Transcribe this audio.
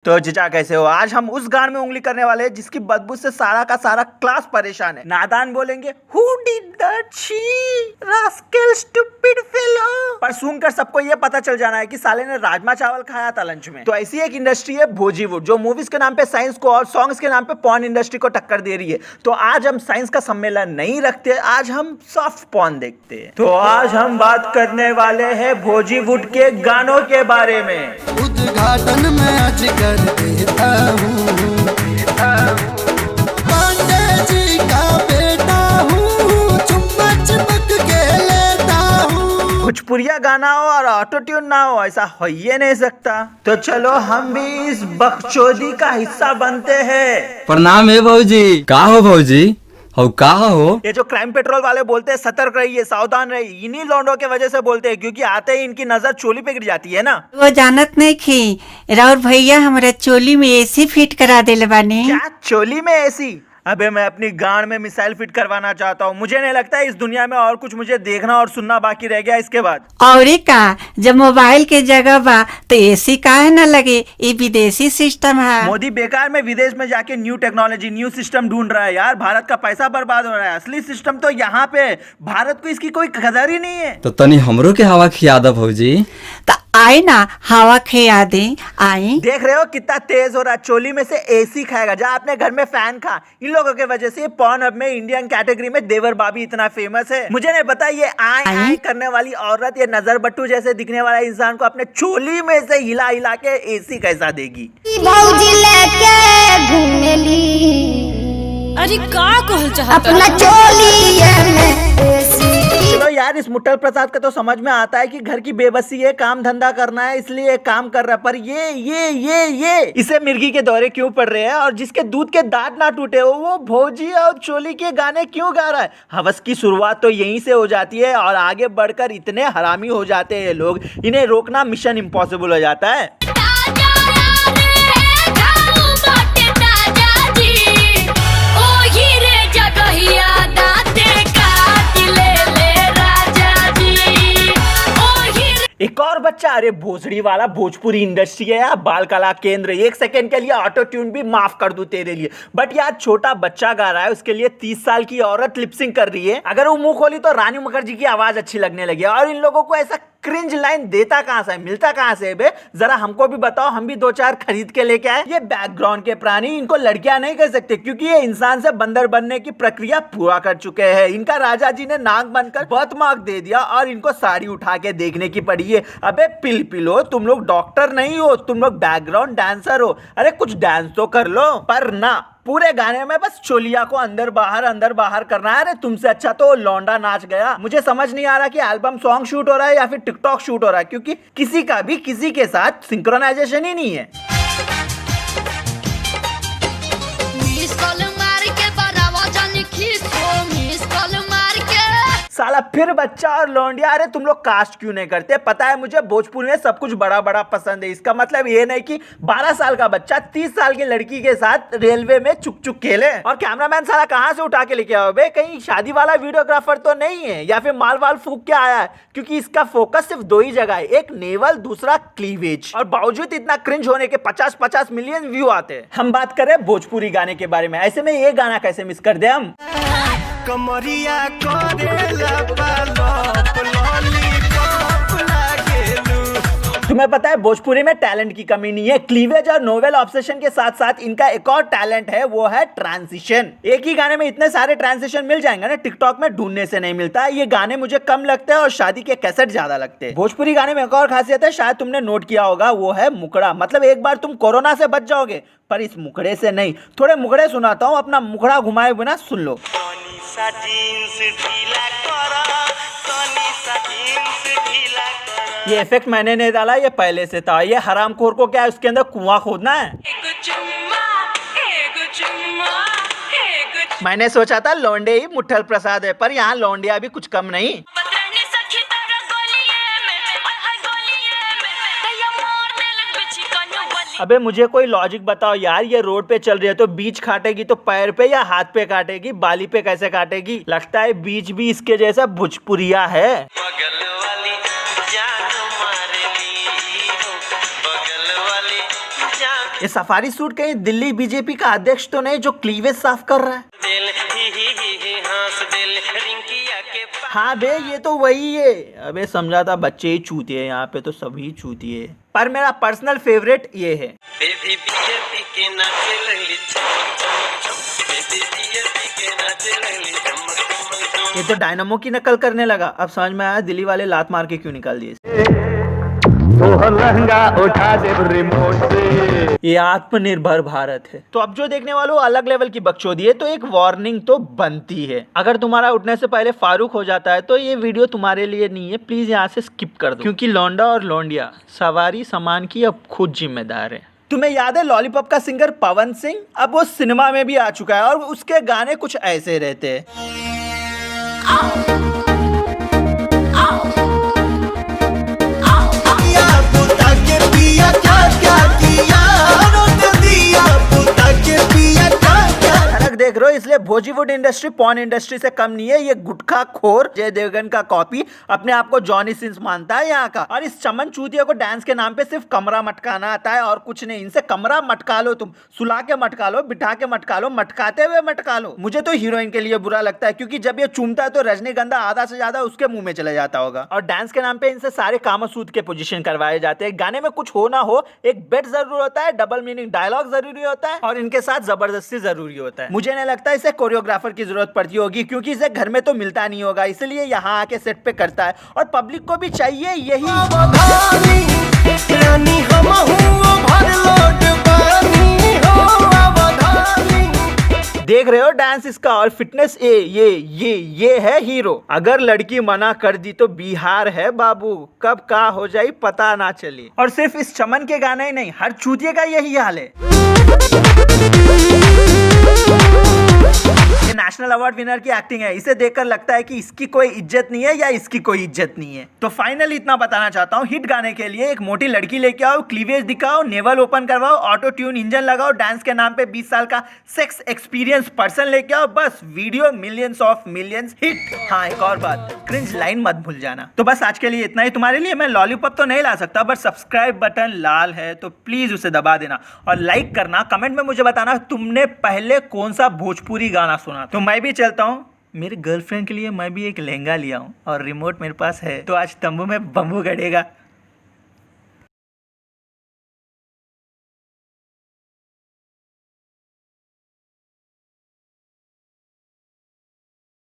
तो जीजा कैसे हो? आज हम उस गान में उंगली करने वाले हैं जिसकी बदबू से सारा का सारा क्लास परेशान है। नादान बोलेंगे who did that she rascal stupid fellow, पर सुनकर सबको ये पता चल जाना है कि साले ने राजमा चावल खाया था लंच में। तो ऐसी एक इंडस्ट्री है बॉलीवुड, जो मूवीज के नाम पे साइंस को और सॉन्ग्स के नाम पे पॉर्न इंडस्ट्री को टक्कर दे रही है। तो आज हम साइंस का सम्मेलन नहीं रखते, आज हम सॉफ्ट पॉर्न देखते हैं। तो आज हम बात करने वाले हैं बॉलीवुड के गानों के बारे में। उद्घाटन में आज कर देता हूँ, पांडे जी का बेटा हूँ, चुम्मा चिपक के लेता हूँ। भोजपुरिया गाना हो और ऑटो ट्यून ना हो, ऐसा हो ही नहीं सकता। तो चलो हम भी इस बकचोदी का हिस्सा बनते हैं। प्रणाम है भौजी। का हो भौजी? हो का हो? ये जो क्राइम पेट्रोल वाले बोलते हैं सतर्क रहिए, सावधान रहिए, इन्हीं लौंडों के वजह से बोलते हैं, क्योंकि आते ही इनकी नजर चोली पे गिर जाती है ना। वो जानत नहीं थी राउर भैया हमारे चोली में एसी फिट करा देले बानी। क्या चोली में एसी? अबे मैं अपनी गांड में मिसाइल फिट करवाना चाहता हूँ। मुझे नहीं लगता इस दुनिया में और कुछ मुझे देखना और सुनना बाकी रह गया इसके बाद। और का जब मोबाइल के जगह बा तो एसी काहे न लगे? ये विदेशी सिस्टम है। मोदी बेकार में विदेश में जाके न्यू टेक्नोलॉजी न्यू सिस्टम ढूंढ रहा है यार। भारत का पैसा बर्बाद हो रहा है। असली सिस्टम तो यहाँ पे, भारत को इसकी कोई कदर ही नहीं है। तो तनी हमरो के हवा खिया दो भौजी। तो आए ना हवा खिया दे। आई देख रहे हो कितना तेज हो रहा है? चोली में से एसी खाएगा। जा अपने घर में फैन खा। इन लोगों के वजह से पॉर्न अब में इंडियन कैटेगरी में देवर बाबी इतना फेमस है। मुझे नहीं पता ये आई करने वाली औरत, ये नजर बट्टू जैसे दिखने वाला इंसान को अपने चोली में से हिला हिला के एसी कैसा देगी? भौजी लेके घूमेली, अरे का कहल चाहता अपना चोली में एसी। चलो यार, इस मुट्ठल प्रसाद का तो समझ में आता है कि घर की बेबसी है, काम धंधा करना है, इसलिए काम कर रहा है। पर ये इसे मिर्गी के दौरे क्यों पड़ रहे हैं? और जिसके दूध के दांत ना टूटे हो वो भौजी और चोली के गाने क्यों गा रहा है? हवस की शुरुआत तो यहीं से हो जाती है और आगे बढ़कर इतने हरामी हो जाते हैं लोग, इन्हें रोकना मिशन इम्पॉसिबल हो जाता है। एक और बच्चा, अरे भोसड़ी वाला, भोजपुरी इंडस्ट्री है यार, बाल कला केंद्र। एक सेकंड के लिए ऑटो ट्यून भी माफ कर दूं तेरे लिए, बट यार छोटा बच्चा गा रहा है, उसके लिए 30 साल की औरत लिपसिंग कर रही है। अगर वो मुंह खोली तो रानी मुखर्जी की आवाज अच्छी लगने लगी। और इन लोगों को ऐसा क्रिंज लाइन देता कहां से, मिलता कहां से बे? जरा हमको भी बताओ, हम भी 2-4 खरीद के लेके आए। ये बैकग्राउंड के प्राणी, इनको लड़कियां नहीं कह सकते, क्योंकि ये इंसान से बंदर बनने की प्रक्रिया पूरा कर चुके हैं। इनका राजा जी ने नाक बनकर बर्थ मार्क दे दिया और इनको साड़ी उठा के देखने की पड़ी है। अबे पिलो, तुम लोग डॉक्टर नहीं हो, तुम लोग बैकग्राउंड डांसर हो। अरे कुछ डांस तो कर लो। पर ना, पूरे गाने में बस चोलिया को अंदर बाहर करना है। अरे तुमसे अच्छा तो लौंडा नाच गया। मुझे समझ नहीं आ रहा कि एल्बम सॉन्ग शूट हो रहा है या फिर टिकटॉक शूट हो रहा है, क्योंकि किसी का भी किसी के साथ सिंक्रोनाइजेशन ही नहीं है। साला फिर बच्चा और लौंडिया। अरे तुम लोग कास्ट क्यों नहीं करते? पता है मुझे भोजपुरी में सब कुछ बड़ा बड़ा पसंद है। इसका मतलब ये नहीं कि 12 साल का बच्चा 30 साल की लड़की के साथ रेलवे में चुक चुक खेले। और कैमरामैन साला कहाँ से उठा के लेके आओ बे? कहीं शादी वाला वीडियोग्राफर तो नहीं है या फिर माल वाल फूक के आया है? क्योंकि इसका फोकस सिर्फ 2 ही जगह है, एक नेवल, दूसरा क्लीवेज। और बावजूद इतना क्रिंज होने के 50-50 मिलियन व्यू आते हैं। हम बात करें भोजपुरी गाने के बारे में, ऐसे में ये गाना कैसे मिस कर दे हम? कमरिया करेला पालप लॉलीपॉप लागेलू। तुम्हें पता है भोजपुरी में टैलेंट की कमी नहीं है। क्लीवेज और नोवेल ऑब्सेशन के साथ साथ इनका एक और टैलेंट है, वो है ट्रांजिशन। एक ही गाने में इतने सारे ट्रांजिशन मिल जाएंगे ना, टिकटॉक में ढूंढने से नहीं मिलता। ये गाने मुझे कम लगते हैं और शादी के कैसेट ज्यादा लगते हैं। भोजपुरी गाने में एक और खासियत है, शायद तुमने नोट किया होगा, वो है मुखड़ा। मतलब एक बार तुम कोरोना से बच जाओगे, पर इस मुखड़े से नहीं। थोड़े मुखड़े सुनाता हूँ, अपना मुखड़ा घुमाए बिना सुन लो। ये इफेक्ट मैंने नहीं डाला, ये पहले से था। ये हरामखोर को क्या है, उसके अंदर कुआं खोदना है? मैंने सोचा था लौंडे ही मुट्ठल प्रसाद है, पर यहाँ लौंडिया भी कुछ कम नहीं। अबे मुझे कोई लॉजिक बताओ यार, ये रोड पे चल रही है तो बीच काटेगी तो पैर पे या हाथ पे काटेगी? बाली पे कैसे काटेगी? लगता है बीच भी इसके जैसा भोजपुरिया है। बगल वाली जान मार ली, बगल वाली जान ये सफारी सूट कहीं दिल्ली बीजेपी का अध्यक्ष तो नहीं जो क्लीवेज साफ कर रहा है? हाँ बे ये तो वही है। अबे समझा था बच्चे ही चूतिए, यहाँ पे तो सभी चूतिए। पर मेरा पर्सनल फेवरेट ये है। ये तो डायनामो की नकल करने लगा। अब समझ में आया दिल्ली वाले लात मार के क्यों निकाल दिए। उठा दे रिमोट से। ये आत्मनिर्भर भारत है। तो अब जो देखने वालों अलग लेवल की बकचोदी है, तो एक वार्निंग तो बनती है। अगर तुम्हारा उठने से पहले फारूक हो जाता है तो ये वीडियो तुम्हारे लिए नहीं है, प्लीज यहाँ से स्किप कर दो, क्योंकि लौंडा और लौंडिया सवारी सामान की अब खुद जिम्मेदार है। तुम्हें याद है लॉलीपॉप का सिंगर पवन सिंह? अब वो सिनेमा में भी आ चुका है और उसके गाने कुछ ऐसे रहते हैं। देख रहे हो, इसलिए बॉलीवुड इंडस्ट्री पॉर्न इंडस्ट्री से कम नहीं है। ये गुटखा खोर जय देवगन का कॉपी अपने आप को जॉनी सिंस मानता है यहाँ का। और इस चमन चूतिया को डांस के नाम पे सिर्फ कमरा मटकाना आता है और कुछ नहीं। इनसे कमरा मटका लो, तुम सुला के मटका लो, बिठा के मटका लो, मटकाते हुए मटका लो। मुझे तो हीरोइन के लिए बुरा लगता है, क्योंकि जब ये चूमता है तो रजनीगंधा आधा से ज्यादा उसके मुंह में चला जाता होगा। और डांस के नाम पे इनसे सारे कामसूत्र के पोजीशन करवाए जाते हैं। गाने में कुछ हो ना हो, एक बेट जरूर होता है, डबल मीनिंग डायलॉग जरूरी होता है और इनके साथ जबरदस्ती जरूरी होता है। मुझे नहीं लगता इसे कोरियोग्राफर की जरूरत पड़ती होगी, क्योंकि इसे घर में तो मिलता नहीं होगा, इसलिए यहाँ आके सेट पे करता है। और पब्लिक को भी चाहिए यही। देख रहे हो डांस इसका और फिटनेस ये है हीरो। अगर लड़की मना कर दी तो बिहार है बाबू, कब का हो जाए पता ना चले। और सिर्फ इस चमन के गाने ही नहीं, हर चूतिए का यही हाल है। ये नेशनल अवार्ड विनर की एक्टिंग है। इसे देखकर लगता है कि इसकी कोई इज्जत नहीं है या इसकी कोई इज्जत नहीं है। तो फाइनली इतना बताना चाहता हूँ, हिट गाने के लिए एक मोटी लड़की लेके आओ, क्लीवेज दिखाओ, नेवल ओपन करवाओ, ऑटो ट्यून इंजन लगाओ, डांस के नाम पे 20 साल का सेक्स एक्सपीरियंस पर्सन लेके आओ, बस video millions of millions hit. हाँ एक और बात, क्रिंज लाइन मत भूल जाना। तो बस आज के लिए इतना ही। तुम्हारे लिए मैं लॉलीपॉप तो नहीं ला सकता, बट सब्सक्राइब बटन लाल है तो प्लीज उसे दबा देना और लाइक करना। कमेंट में मुझे बताना तुमने पहले कौन सा भोजपुरी गाना सुना। तो मैं भी चलता हूँ, मेरे गर्लफ्रेंड के लिए मैं भी एक लहंगा लिया हूँ और रिमोट मेरे पास है, तो आज तंबू में बम्बू गड़ेगा।